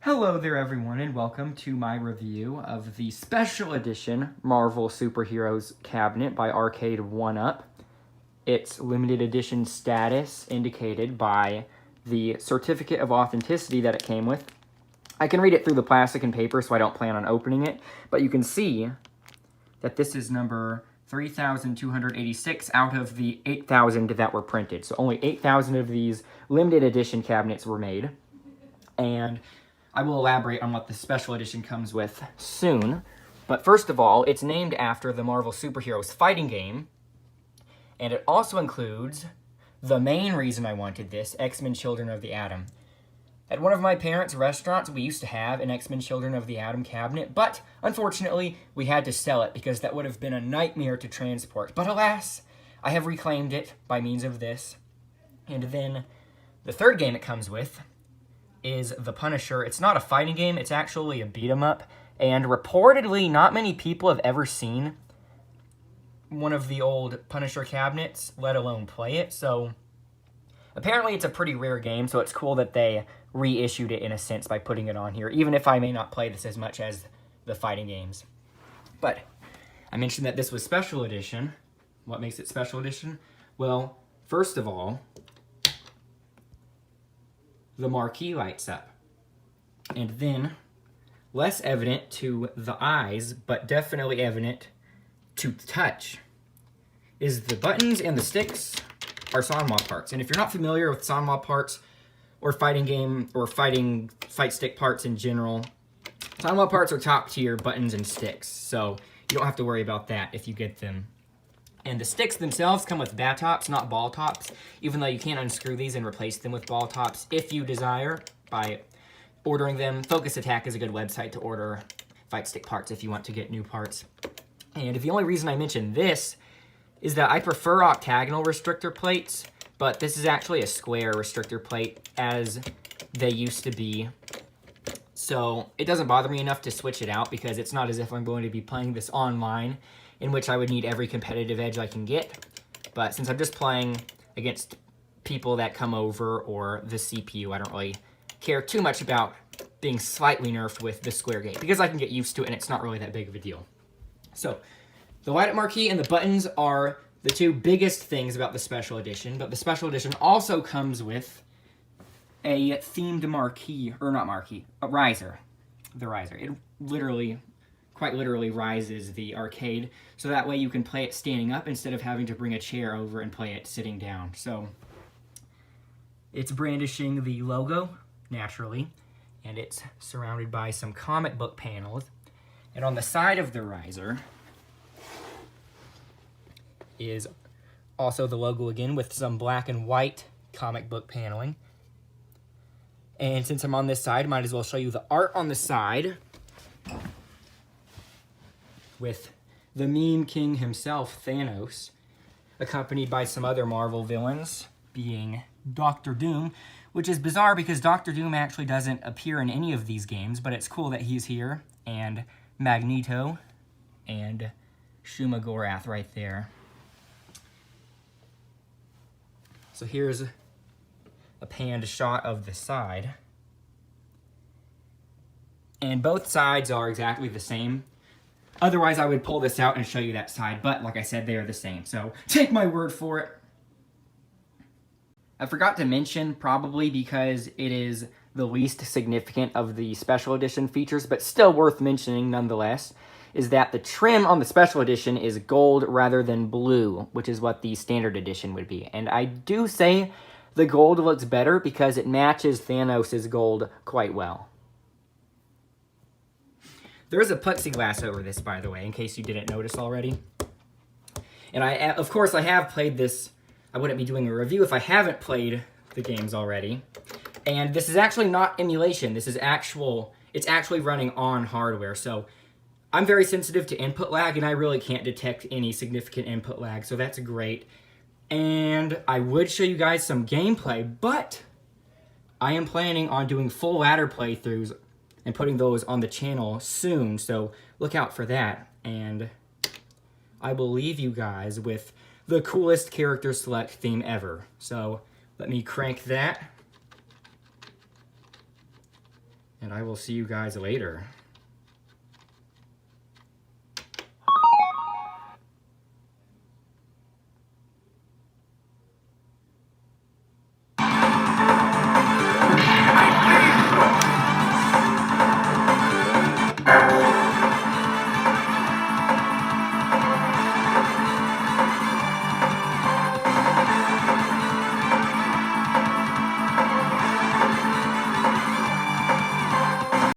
Hello there everyone and welcome to my review of the special edition Marvel Superheroes cabinet by Arcade1Up. Its limited edition status indicated by the certificate of authenticity that it came with. I can read it through the plastic and paper, so I don't plan on opening it, but you can see that this is number 3,286 out of the 8,000 that were printed. So only 8,000 of these limited edition cabinets were made, and I will elaborate on what the special edition comes with soon. But first of all, it's named after the Marvel Superheroes fighting game, and it also includes the main reason I wanted this, X-Men Children of the Atom. At one of my parents' restaurants, we used to have an X-Men Children of the Atom cabinet, but unfortunately, we had to sell it because that would have been a nightmare to transport. But alas, I have reclaimed it by means of this. And then the third game it comes with is The Punisher. It's not a fighting game, it's actually a beat-em-up, and reportedly not many people have ever seen one of the old Punisher cabinets, let alone play it, so apparently it's a pretty rare game, so it's cool that they reissued it in a sense by putting it on here, even if I may not play this as much as the fighting games. But I mentioned that this was special edition. What makes it special edition? Well, first of all, the marquee lights up. And then, less evident to the eyes, but definitely evident to the touch, is the buttons and the sticks are Sanwa parts. And if you're not familiar with Sanwa parts, or fighting game, or fight stick parts in general, Sanwa parts are top tier buttons and sticks, so you don't have to worry about that if you get them. And the sticks themselves come with bat tops, not ball tops, even though you can unscrew these and replace them with ball tops if you desire by ordering them. Focus Attack is a good website to order fight stick parts if you want to get new parts. And the only reason I mention this is that I prefer octagonal restrictor plates, but this is actually a square restrictor plate as they used to be. So it doesn't bother me enough to switch it out because it's not as if I'm going to be playing this online, in which I would need every competitive edge I can get. But since I'm just playing against people that come over or the CPU, I don't really care too much about being slightly nerfed with the square gate because I can get used to it and it's not really that big of a deal. So the light up marquee and the buttons are the two biggest things about the special edition, but the special edition also comes with a themed marquee, or not marquee, a riser. The riser. It quite literally rises the arcade, so that way you can play it standing up instead of having to bring a chair over and play it sitting down. So it's brandishing the logo, naturally, and it's surrounded by some comic book panels. And on the side of the riser is also the logo again with some black and white comic book paneling. And since I'm on this side, might as well show you the art on the side with the meme king himself, Thanos, accompanied by some other Marvel villains, being Doctor Doom, which is bizarre because Doctor Doom actually doesn't appear in any of these games, but it's cool that he's here, and Magneto, and Shuma Gorath right there. So here's a panned shot of the side. And both sides are exactly the same. Otherwise, I would pull this out and show you that side, but like I said, they are the same, so take my word for it. I forgot to mention, probably because it is the least significant of the special edition features, but still worth mentioning nonetheless, is that the trim on the special edition is gold rather than blue, which is what the standard edition would be. And I do say the gold looks better because it matches Thanos' gold quite well. There is a plexiglass over this, by the way, in case you didn't notice already. And of course, I have played this. I wouldn't be doing a review if I haven't played the games already. And this is actually not emulation. This is it's actually running on hardware. So I'm very sensitive to input lag, and I really can't detect any significant input lag, so that's great. And I would show you guys some gameplay, but I am planning on doing full ladder playthroughs and putting those on the channel soon, so look out for that. And I will leave you guys with the coolest character select theme ever. So let me crank that. And I will see you guys later.